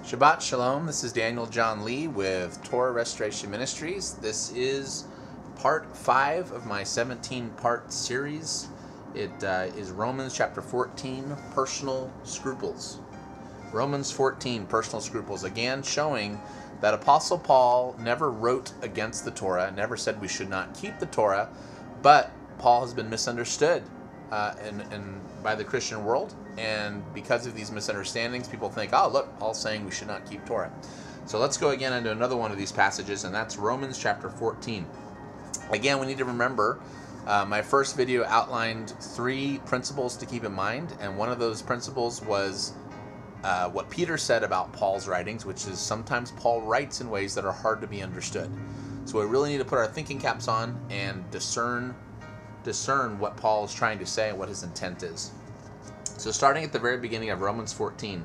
Shabbat Shalom. This is Daniel John Lee with Torah Restoration Ministries. This is part 5 of my 17-part series. It is Romans chapter 14, Personal Scruples. Romans 14, Personal Scruples. Again, showing that Apostle Paul never wrote against the Torah, never said we should not keep the Torah, but Paul has been misunderstood by the Christian world, and because of these misunderstandings, people think, oh, look, Paul's saying we should not keep Torah. So let's go again into another one of these passages, and that's Romans chapter 14. Again, we need to remember, my first video outlined 3 principles to keep in mind, and one of those principles was what Peter said about Paul's writings, which is sometimes Paul writes in ways that are hard to be understood. So we really need to put our thinking caps on and discern what Paul is trying to say and what his intent is. So starting at the very beginning of Romans 14,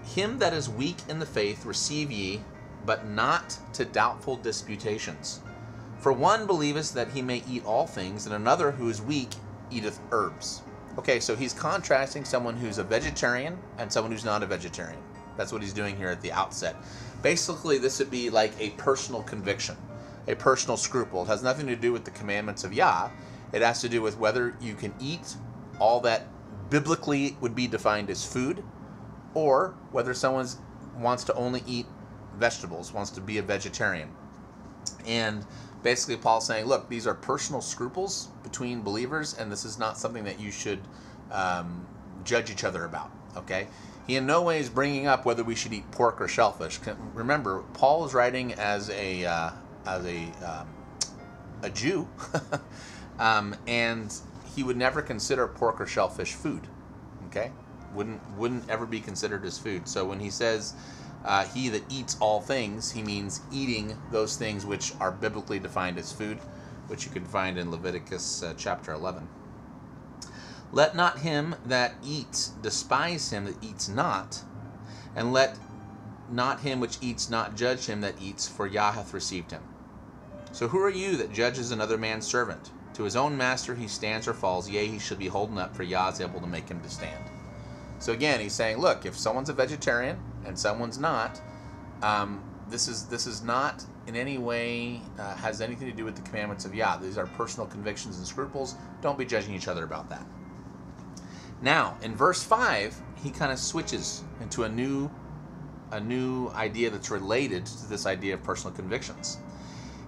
him that is weak in the faith receive ye, but not to doubtful disputations. For one believeth that he may eat all things, and another who is weak eateth herbs. Okay, so he's contrasting someone who's a vegetarian and someone who's not a vegetarian. That's what he's doing here at the outset. Basically, this would be like a personal conviction, a personal scruple. It has nothing to do with the commandments of Yah. It has to do with whether you can eat all that biblically would be defined as food, or whether someone wants to only eat vegetables, wants to be a vegetarian. And basically Paul's saying, look, these are personal scruples between believers, and this is not something that you should judge each other about, okay? He in no way is bringing up whether we should eat pork or shellfish. Remember, Paul is writing as a Jew, and he would never consider pork or shellfish food, okay? Wouldn't ever be considered as food. So when he says he that eats all things, he means eating those things which are biblically defined as food, which you can find in Leviticus chapter 11. Let not him that eats despise him that eats not, and let not him which eats not judge him that eats, for Yah hath received him. So who are you that judges another man's servant? To his own master he stands or falls, yea, he should be holden up, for Yah is able to make him to stand. So again, he's saying, look, if someone's a vegetarian and someone's not, this is not in any way has anything to do with the commandments of Yah. These are personal convictions and scruples. Don't be judging each other about that. Now, in verse 5, he kind of switches into a new idea that's related to this idea of personal convictions.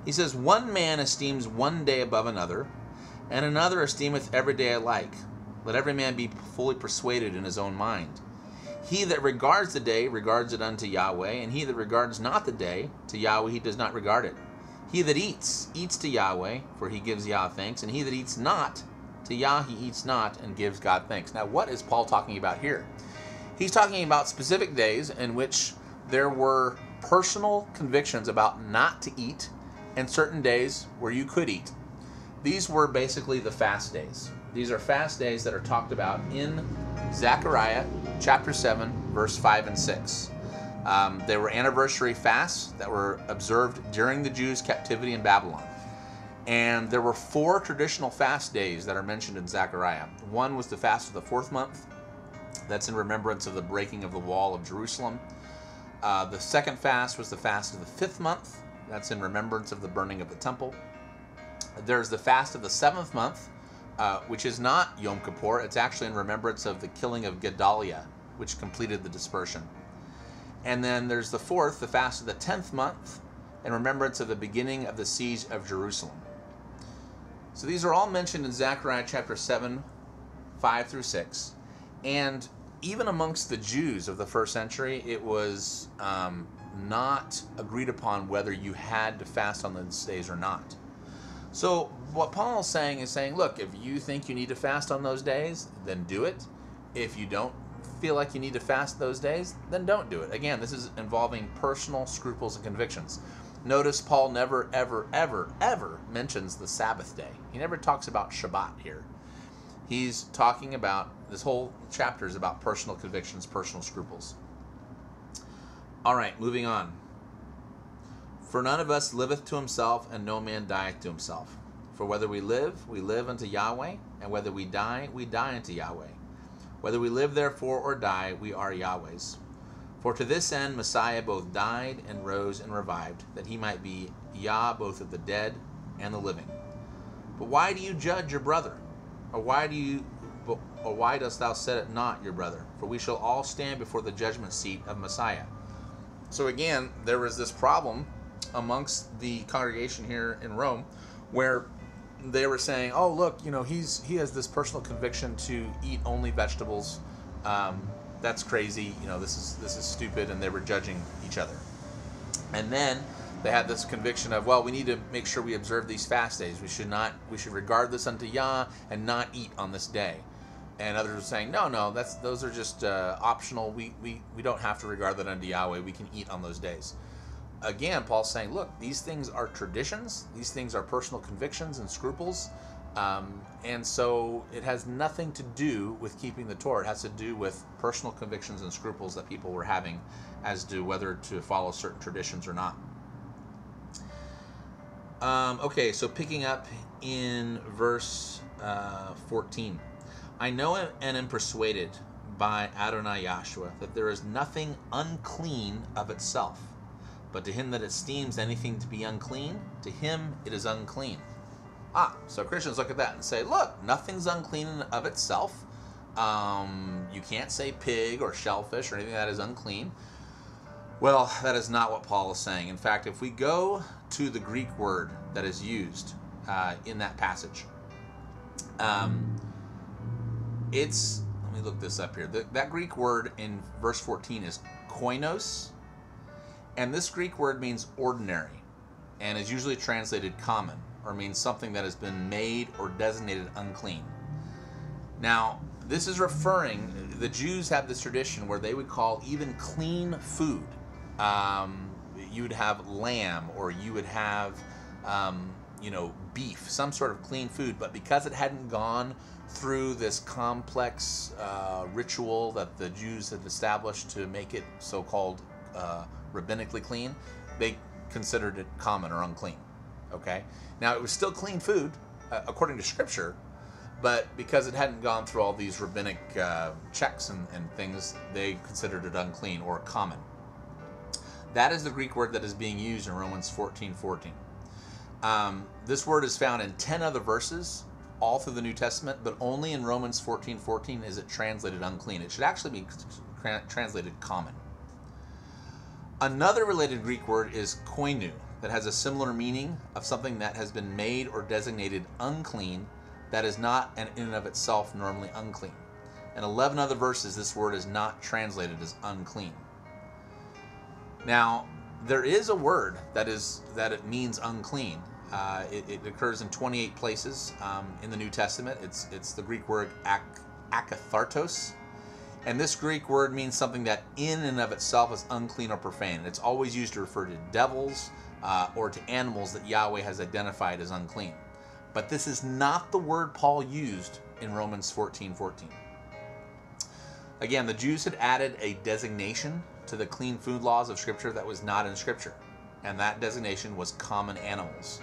He says, one man esteems one day above another, and another esteemeth every day alike. Let every man be fully persuaded in his own mind. He that regards the day regards it unto Yahweh, and he that regards not the day, to Yahweh he does not regard it. He that eats to Yahweh, for he gives Yah thanks, and he that eats not, to Yah he eats not, and gives God thanks. Now what is Paul talking about here? He's talking about specific days in which there were personal convictions about not to eat, and certain days where you could eat. These were basically the fast days. These are fast days that are talked about in Zechariah chapter 7, verse 5 and 6. They were anniversary fasts that were observed during the Jews' captivity in Babylon. And there were 4 traditional fast days that are mentioned in Zechariah. One was the fast of the 4th month. That's in remembrance of the breaking of the wall of Jerusalem. The second fast was the fast of the 5th month. That's in remembrance of the burning of the temple. There's the fast of the 7th month, which is not Yom Kippur. It's actually in remembrance of the killing of Gedaliah, which completed the dispersion. And then there's the 4th, the fast of the 10th month, in remembrance of the beginning of the siege of Jerusalem. So these are all mentioned in Zechariah chapter 7, 5 through 6. And even amongst the Jews of the first century, it was not agreed upon whether you had to fast on those days or not. So what Paul is saying, look, if you think you need to fast on those days, then do it. If you don't feel like you need to fast those days, then don't do it. Again, this is involving personal scruples and convictions. Notice Paul never, ever, ever, ever mentions the Sabbath day. He never talks about Shabbat here. He's talking about, this whole chapter is about personal convictions, personal scruples. All right, moving on. For none of us liveth to himself, and no man dieth to himself. For whether we live unto Yahweh, and whether we die unto Yahweh. Whether we live therefore or die, we are Yahweh's. For to this end Messiah both died and rose and revived, that he might be Yah both of the dead and the living. But why do you judge your brother? Or why dost thou set it not your brother? For we shall all stand before the judgment seat of Messiah. So again, there was this problem amongst the congregation here in Rome, where they were saying, "Oh, look, he has this personal conviction to eat only vegetables. That's crazy. This is stupid," and they were judging each other. And then they had this conviction of, well, we need to make sure we observe these fast days. We should regard this unto Yah and not eat on this day. And others were saying, no, those are just optional. We don't have to regard that unto Yahweh. We can eat on those days. Again, Paul's saying, look, these things are traditions. These things are personal convictions and scruples. And so it has nothing to do with keeping the Torah. It has to do with personal convictions and scruples that people were having as to whether to follow certain traditions or not. Okay, so picking up in verse 14. I know and am persuaded by Adonai Yahshua that there is nothing unclean of itself, but to him that esteems anything to be unclean, to him it is unclean. So Christians look at that and say, look, nothing's unclean of itself. You can't say pig or shellfish or anything that is unclean. Well, that is not what Paul is saying. In fact, if we go to the Greek word that is used in that passage, let me look this up here. That Greek word in verse 14 is koinos, and this Greek word means ordinary, and is usually translated common, or means something that has been made or designated unclean. Now, this is referring, the Jews have this tradition where they would call even clean food. You would have lamb, or you would have, beef, some sort of clean food, but because it hadn't gone through this complex ritual that the Jews had established to make it so-called rabbinically clean, they considered it common or unclean. Okay? Now, it was still clean food, according to Scripture, but because it hadn't gone through all these rabbinic checks and things, they considered it unclean or common. That is the Greek word that is being used in Romans 14:14. This word is found in 10 other verses all through the New Testament, but only in Romans 14:14 is it translated unclean. It should actually be translated common. Another related Greek word is koinu, that has a similar meaning of something that has been made or designated unclean, that is not in and of itself normally unclean. In 11 other verses, this word is not translated as unclean. Now, there is a word that it means unclean. It occurs in 28 places in the New Testament. It's the Greek word akathartos, and this Greek word means something that in and of itself is unclean or profane. It's always used to refer to devils or to animals that Yahweh has identified as unclean. But this is not the word Paul used in Romans 14:14. Again, the Jews had added a designation to the clean food laws of Scripture that was not in Scripture, and that designation was common animals.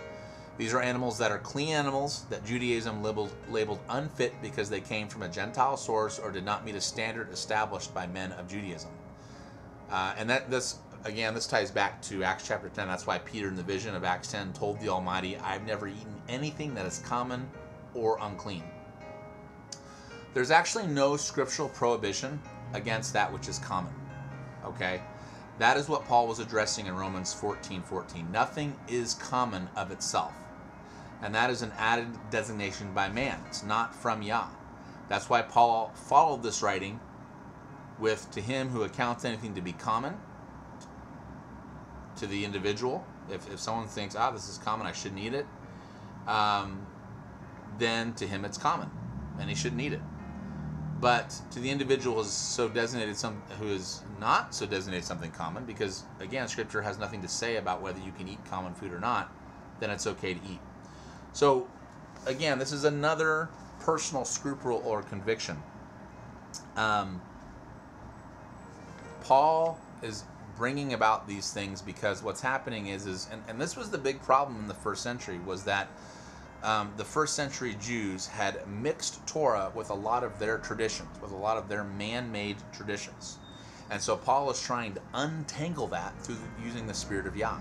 These are animals that are clean animals that Judaism labeled unfit because they came from a Gentile source or did not meet a standard established by men of Judaism. And this ties back to Acts chapter 10. That's why Peter in the vision of Acts 10 told the Almighty, "I've never eaten anything that is common or unclean." There's actually no scriptural prohibition against that which is common. Okay? That is what Paul was addressing in Romans 14:14. Nothing is common of itself. And that is an added designation by man. It's not from Yah. That's why Paul followed this writing with, "To him who accounts anything to be common," to the individual. If someone thinks, this is common, I shouldn't eat it, then to him it's common, and he shouldn't eat it. But to the individual who is not so designated something common, because again, Scripture has nothing to say about whether you can eat common food or not, then it's okay to eat. So again, this is another personal scruple or conviction. Paul is bringing about these things because what's happening is and this was the big problem in the first century, was that the first century Jews had mixed Torah with a lot of their traditions, with a lot of their man-made traditions. And so Paul is trying to untangle that through using the Spirit of Yah.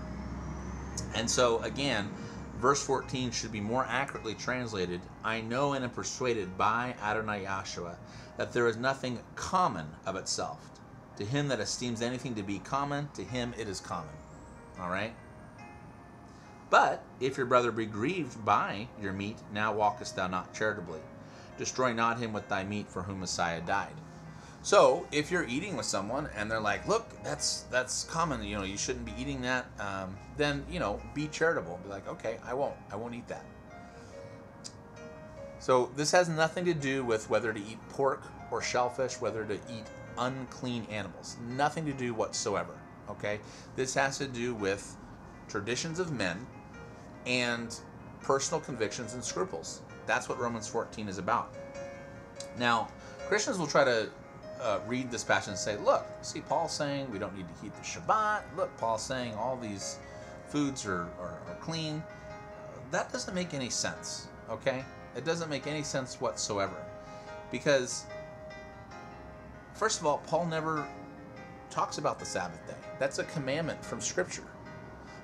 And so again, verse 14 should be more accurately translated, I know and am persuaded by Adonai Yahshua that there is nothing common of itself. To him that esteems anything to be common, to him it is common. All right? But if your brother be grieved by your meat, now walkest thou not charitably. Destroy not him with thy meat for whom Messiah died. So if you're eating with someone and they're like, look, that's common, you shouldn't be eating that, then, be charitable. Be like, okay, I won't eat that. So this has nothing to do with whether to eat pork or shellfish, whether to eat unclean animals. Nothing to do whatsoever, okay? This has to do with traditions of men and personal convictions and scruples. That's what Romans 14 is about. Now, Christians will try to read this passage and say, look, see, Paul's saying we don't need to keep the Shabbat. Look, Paul's saying all these foods are clean. That doesn't make any sense, okay? It doesn't make any sense whatsoever. Because, first of all, Paul never talks about the Sabbath day. That's a commandment from Scripture.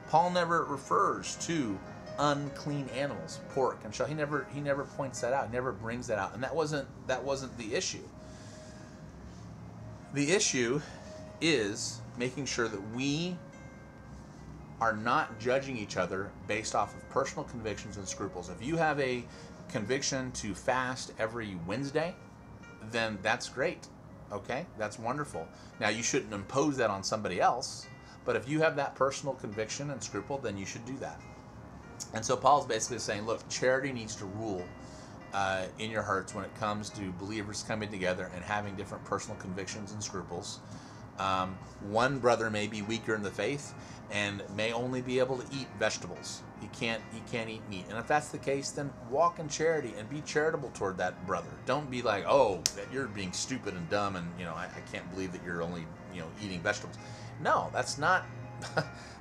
Paul never refers to unclean animals, pork and shell. He never points that out, never brings that out. And that wasn't the issue. The issue is making sure that we are not judging each other based off of personal convictions and scruples. If you have a conviction to fast every Wednesday, then that's great. Okay? That's wonderful. Now, you shouldn't impose that on somebody else, but if you have that personal conviction and scruple, then you should do that. And so Paul's basically saying, look, charity needs to rule in your hearts when it comes to believers coming together and having different personal convictions and scruples. One brother may be weaker in the faith and may only be able to eat vegetables. He can't eat meat. And if that's the case, then walk in charity and be charitable toward that brother. Don't be like, oh, that you're being stupid and dumb and I can't believe that you're only eating vegetables. No, that's not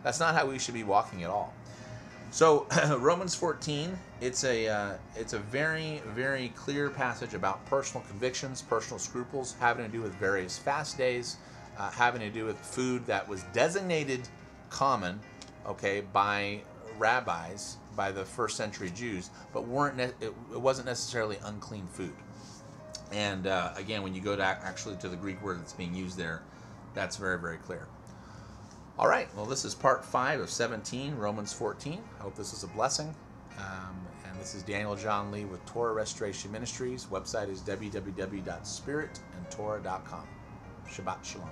that's not how we should be walking at all. So Romans 14, it's a very, very clear passage about personal convictions, personal scruples, having to do with various fast days, having to do with food that was designated common, okay, by rabbis, by the first century Jews, but it wasn't necessarily unclean food. And again, when you go to actually to the Greek word that's being used there, that's very, very clear. All right, well, this is part 5 of 17, Romans 14. I hope this is a blessing. And this is Daniel John Lee with Torah Restoration Ministries. Website is www.spiritandtorah.com. Shabbat Shalom.